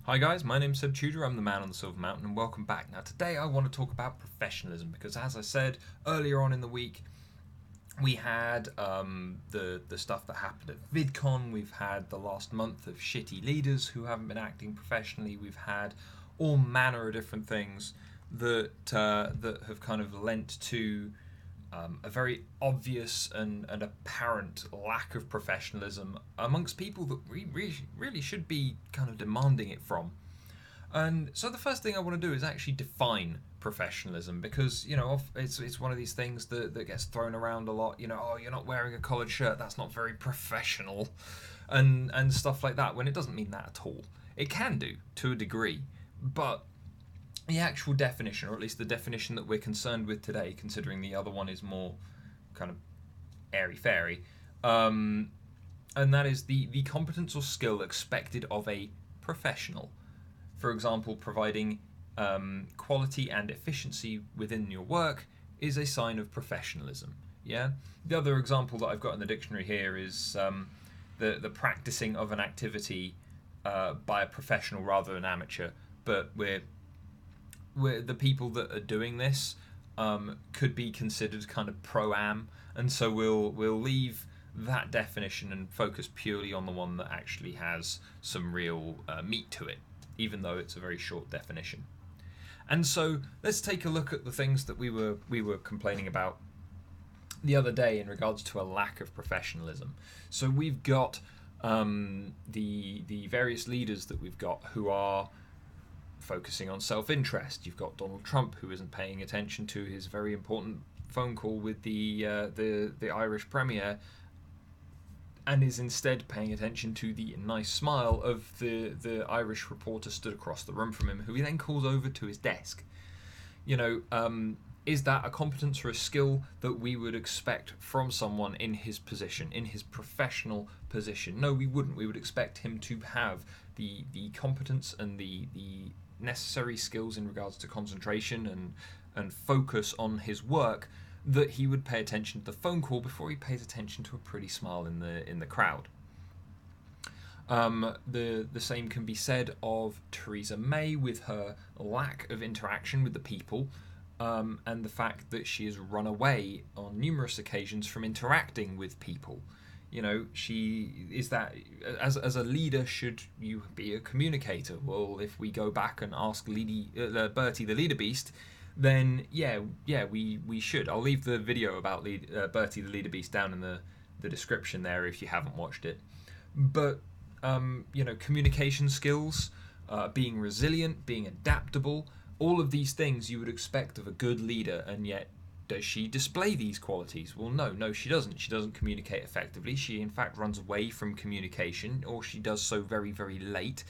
Hi guys, my name's Seb Tudor, I'm the man on the Silver Mountain, and welcome back. Now today I want to talk about professionalism because, as I said earlier on in the week, we had the stuff that happened at VidCon. We've had the last month of shitty leaders who haven't been acting professionally. We've had all manner of different things that have kind of lent to a very obvious and apparent lack of professionalism amongst people that we really should be kind of demanding it from. And so the first thing I want to do is actually define professionalism, because it's one of these things that gets thrown around a lot. Oh, you're not wearing a collared shirt, that's not very professional, and stuff like that, when it doesn't mean that at all. It can do to a degree, but the actual definition, or at least the definition that we're concerned with today, considering the other one is more kind of airy-fairy, and that is the competence or skill expected of a professional. For example, providing quality and efficiency within your work is a sign of professionalism. Yeah. The other example that I've got in the dictionary here is the practicing of an activity by a professional rather than amateur, but we're the people that are doing this could be considered kind of pro-am, and so we'll leave that definition and focus purely on the one that actually has some real meat to it, even though it's a very short definition. And so let's take a look at the things that we were complaining about the other day in regards to a lack of professionalism. So we've got the various leaders that we've got who are focusing on self-interest. You've got Donald Trump, who isn't paying attention to his very important phone call with the Irish Premier, and is instead paying attention to the nice smile of the Irish reporter stood across the room from him, who he then calls over to his desk. Is that a competence or a skill that we would expect from someone in his position, in his professional position? No, we wouldn't. We would expect him to have the competence and the necessary skills in regards to concentration and focus on his work, that he would pay attention to the phone call before he pays attention to a pretty smile in the crowd. The same can be said of Theresa May, with her lack of interaction with the people, and the fact that she has run away on numerous occasions from interacting with people. She is that, as a leader, should you be a communicator? Well, if we go back and ask Bertie the Leader Beast, then yeah, we should. I'll leave the video about Bertie the Leader Beast down in the description there if you haven't watched it. But communication skills, being resilient, being adaptable, all of these things you would expect of a good leader, and yet does she display these qualities? Well, no, she doesn't. She doesn't communicate effectively. She, in fact, runs away from communication, or she does so very, very late,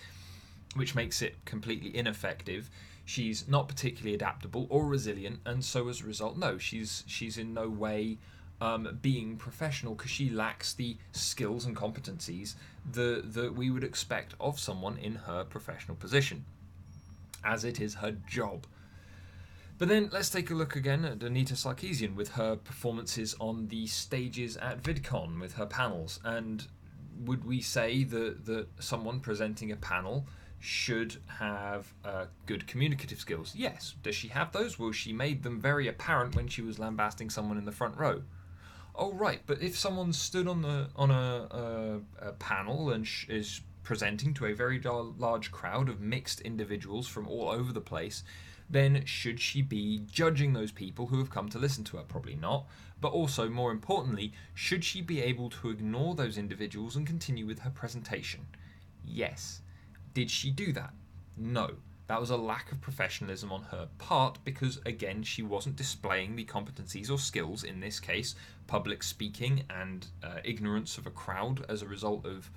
which makes it completely ineffective. She's not particularly adaptable or resilient, and so as a result, no, she's in no way being professional, because she lacks the skills and competencies that we would expect of someone in her professional position, as it is her job. But then let's take a look again at Anita Sarkeesian with her performances on the stages at VidCon with her panels. And would we say that someone presenting a panel should have good communicative skills? Yes. Does she have those? Well, she made them very apparent when she was lambasting someone in the front row. Oh, right, but if someone stood on a panel and is presenting to a very large crowd of mixed individuals from all over the place, then should she be judging those people who have come to listen to her? Probably not. But also, more importantly, should she be able to ignore those individuals and continue with her presentation? Yes. Did she do that? No. That was a lack of professionalism on her part, because, again, she wasn't displaying the competencies or skills, in this case, public speaking and ignorance of a crowd as a result of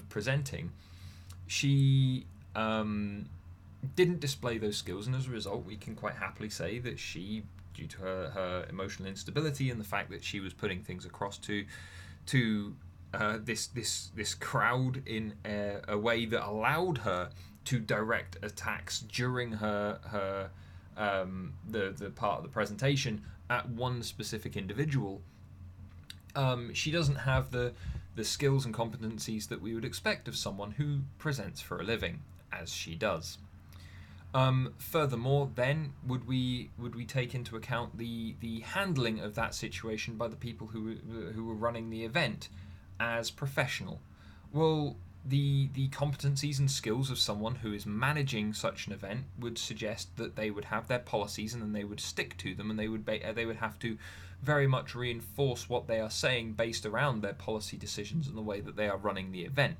presenting. She didn't display those skills, and as a result, we can quite happily say that she, due to her emotional instability and the fact that she was putting things across to this crowd in a way that allowed her to direct attacks during the part of the presentation at one specific individual, she doesn't have the skills and competencies that we would expect of someone who presents for a living. as she does. Furthermore, then would we take into account the handling of that situation by the people who were running the event as professional? Well, the competencies and skills of someone who is managing such an event would suggest that they would have their policies and then they would stick to them, and they would have to very much reinforce what they are saying based around their policy decisions and the way that they are running the event.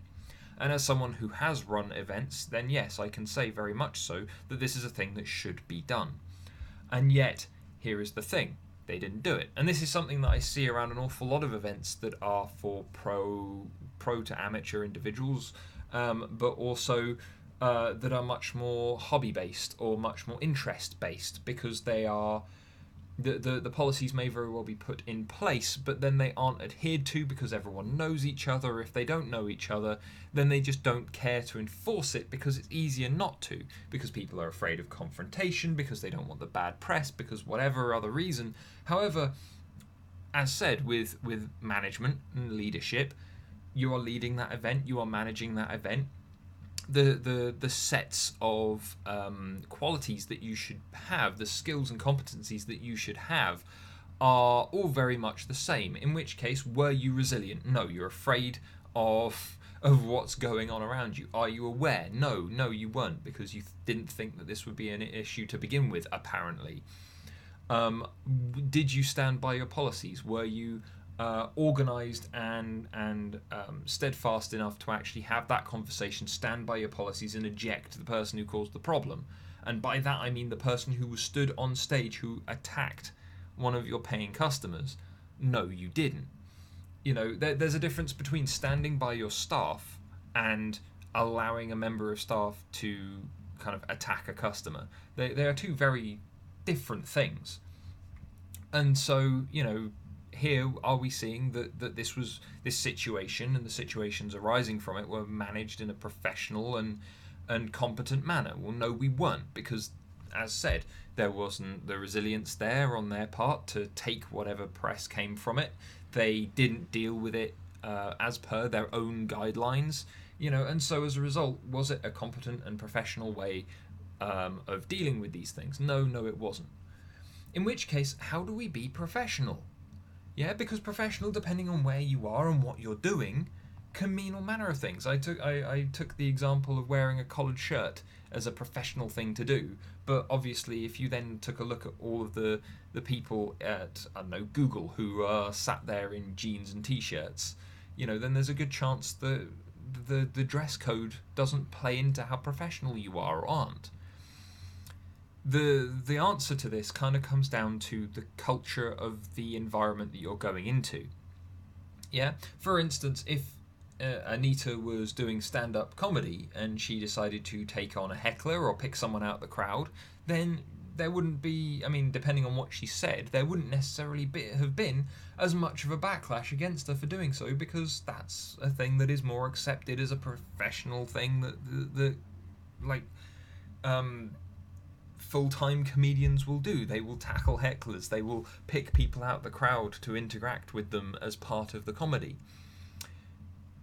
And as someone who has run events, then yes, I can say very much so that this is a thing that should be done. And yet, here is the thing. They didn't do it. And this is something that I see around an awful lot of events that are for pro to amateur individuals, but also that are much more hobby-based or much more interest-based, because they are... The policies may very well be put in place, but then they aren't adhered to because everyone knows each other. If they don't know each other, then they just don't care to enforce it because it's easier not to, because people are afraid of confrontation, because they don't want the bad press, because whatever other reason. However, as said, with management and leadership, you are leading that event, you are managing that event. The sets of qualities that you should have, the skills and competencies that you should have, are all very much the same. In which case, were you resilient? No, you're afraid of what's going on around you. Are you aware? No, you weren't, because you didn't think that this would be an issue to begin with, apparently. Did you stand by your policies? Were you organised and steadfast enough to actually have that conversation, stand by your policies, and eject the person who caused the problem? And by that I mean the person who was stood on stage who attacked one of your paying customers. No, you didn't. You know, there's a difference between standing by your staff and allowing a member of staff to kind of attack a customer. They are two very different things. And so, you know, here are we seeing that this situation and the situations arising from it were managed in a professional and competent manner? Well, no, we weren't, because, as said, there wasn't the resilience there on their part to take whatever press came from it. They didn't deal with it as per their own guidelines, you know, and so as a result, was it a competent and professional way of dealing with these things? No, it wasn't. In which case, how do we be professional? Yeah, because professional, depending on where you are and what you're doing, can mean all manner of things. I took the example of wearing a collared shirt as a professional thing to do, but obviously if you then took a look at all of the people at, I don't know, Google who are sat there in jeans and t-shirts, you know, then there's a good chance that the dress code doesn't play into how professional you are or aren't. The answer to this kind of comes down to the culture of the environment that you're going into. Yeah, for instance, if Anita was doing stand-up comedy and she decided to take on a heckler or pick someone out of the crowd, then there wouldn't be, I mean, depending on what she said, there wouldn't necessarily have been as much of a backlash against her for doing so, because that's a thing that is more accepted as a professional thing that full-time comedians will do. They will tackle hecklers, they will pick people out of the crowd to interact with them as part of the comedy.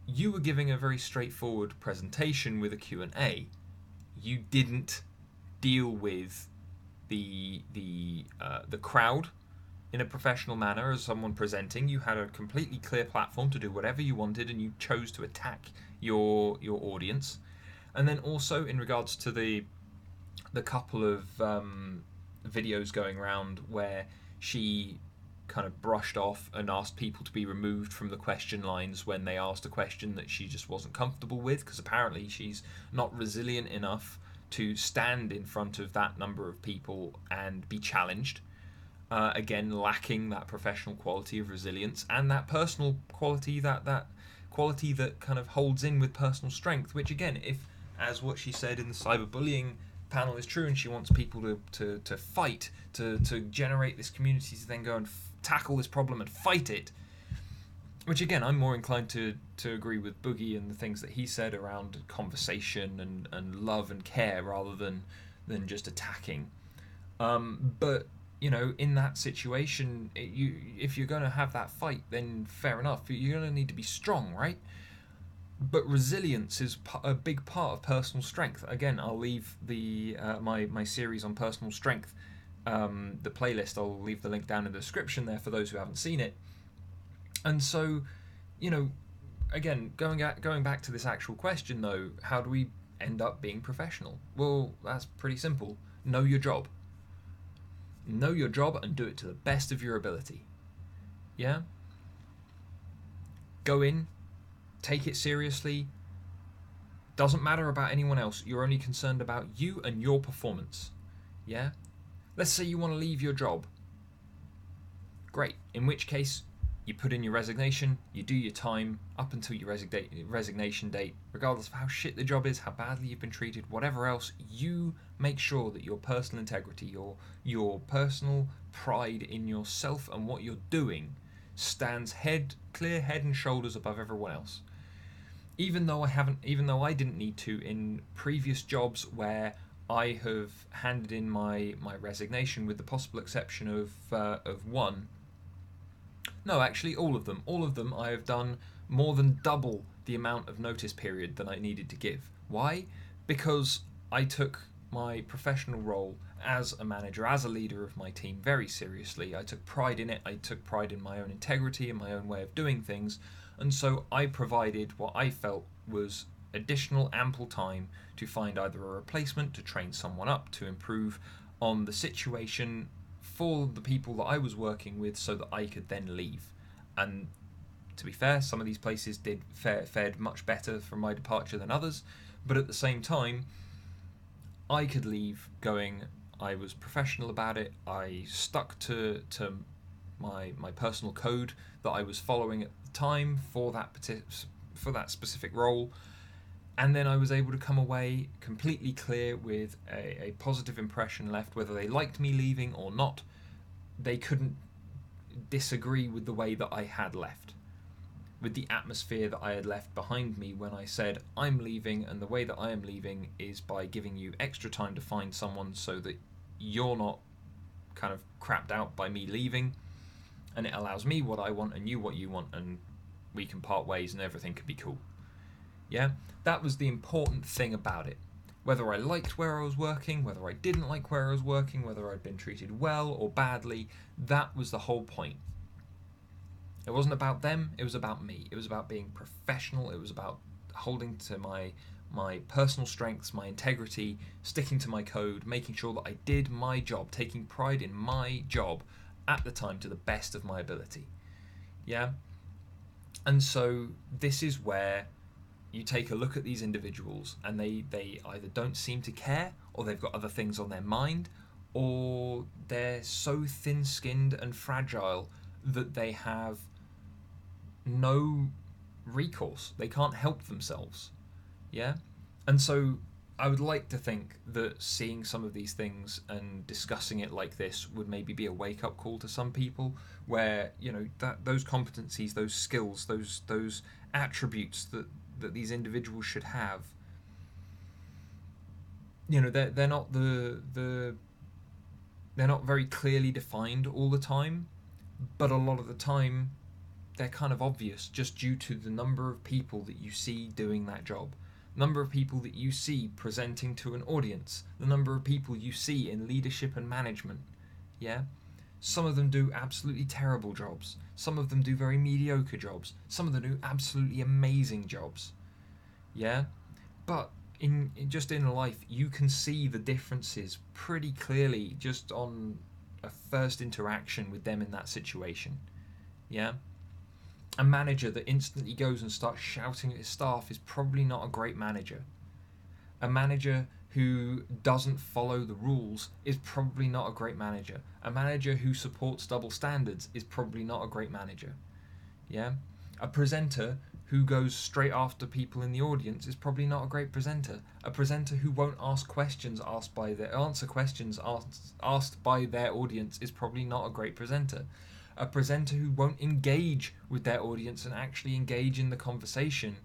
You were giving a very straightforward presentation with a Q&A. You didn't deal with the crowd in a professional manner as someone presenting. You had a completely clear platform to do whatever you wanted, and you chose to attack your audience. And then also in regards to the couple of videos going around where she kind of brushed off and asked people to be removed from the question lines when they asked a question that she just wasn't comfortable with, because apparently she's not resilient enough to stand in front of that number of people and be challenged. Again, lacking that professional quality of resilience and that personal quality, that quality that kind of holds in with personal strength, which again, if, as what she said in the cyberbullying panel is true, and she wants people to fight, to generate this community to then go and tackle this problem and fight it, which again I'm more inclined to agree with Boogie and the things that he said around conversation and love and care rather than just attacking. But you know, in that situation, if you're going to have that fight, then fair enough, you're going to need to be strong, right? But resilience is a big part of personal strength. Again, I'll leave the my series on personal strength, the playlist. I'll leave the link down in the description there for those who haven't seen it. And so, you know, again, going back to this actual question though, how do we end up being professional? Well, that's pretty simple. Know your job. Know your job and do it to the best of your ability. Yeah? Go in, take it seriously. Doesn't matter about anyone else. You're only concerned about you and your performance. Yeah? Let's say you want to leave your job. Great. In which case, you put in your resignation, you do your time up until your resignation date, regardless of how shit the job is, how badly you've been treated, whatever else. You make sure that your personal integrity, your personal pride in yourself and what you're doing stands clear head and shoulders above everyone else. Even though I didn't need to in previous jobs where I have handed in my resignation, with the possible exception of one. No, actually, all of them I have done more than double the amount of notice period that I needed to give. Why? Because I took my professional role as a manager, as a leader of my team, very seriously. I took pride in it. I took pride in my own integrity and my own way of doing things. And so I provided what I felt was additional ample time to find either a replacement, to train someone up, to improve on the situation for the people that I was working with so that I could then leave. And to be fair, some of these places fared much better from my departure than others, but at the same time, I could leave going, I was professional about it, I stuck to my personal code that I was following at the time for that specific role, and then I was able to come away completely clear with a positive impression left. Whether they liked me leaving or not, they couldn't disagree with the way that I had left, with the atmosphere that I had left behind me when I said I'm leaving, and the way that I am leaving is by giving you extra time to find someone so that you're not kind of crapped out by me leaving, and it allows me what I want and you what you want, and we can part ways and everything can be cool. Yeah, that was the important thing about it. Whether I liked where I was working, whether I didn't like where I was working, whether I'd been treated well or badly, that was the whole point. It wasn't about them, it was about me. It was about being professional, it was about holding to my personal strengths, my integrity, sticking to my code, making sure that I did my job, taking pride in my job at the time to the best of my ability. Yeah? And so this is where you take a look at these individuals and they either don't seem to care, or they've got other things on their mind, or they're so thin-skinned and fragile that they have no recourse. They can't help themselves. Yeah? And so I would like to think that seeing some of these things and discussing it like this would maybe be a wake-up call to some people, where, you know, that those competencies, those skills, those attributes that these individuals should have, you know, they're not they're not very clearly defined all the time, but a lot of the time they're kind of obvious just due to the number of people that you see doing that job, number of people that you see presenting to an audience, the number of people you see in leadership and management. Yeah, some of them do absolutely terrible jobs, some of them do very mediocre jobs, some of them do absolutely amazing jobs. Yeah, but in life you can see the differences pretty clearly just on a first interaction with them in that situation. Yeah, a manager that instantly goes and starts shouting at his staff is probably not a great manager. A manager who doesn't follow the rules is probably not a great manager. A manager who supports double standards is probably not a great manager. Yeah? A presenter who goes straight after people in the audience is probably not a great presenter. A presenter who won't answer questions asked by their audience is probably not a great presenter. A presenter who won't engage with their audience and actually engage in the conversation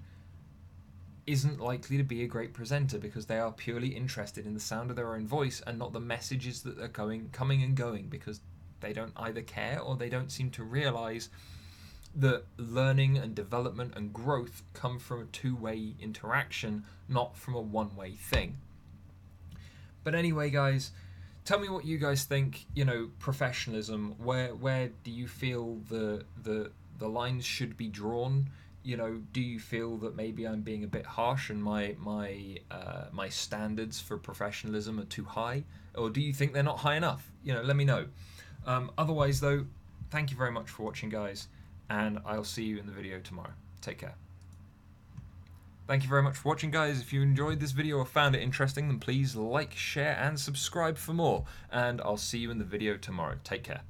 isn't likely to be a great presenter, because they are purely interested in the sound of their own voice and not the messages that are coming and going, because they don't either care or they don't seem to realise that learning and development and growth come from a two-way interaction, not from a one-way thing. But anyway, guys, tell me what you guys think. Professionalism. Where do you feel the lines should be drawn? Do you feel that maybe I'm being a bit harsh and my standards for professionalism are too high, or do you think they're not high enough? Let me know. Otherwise, though, thank you very much for watching, guys, and I'll see you in the video tomorrow. Take care. Thank you very much for watching, guys. If you enjoyed this video or found it interesting, then please like, share, and subscribe for more. And I'll see you in the video tomorrow. Take care.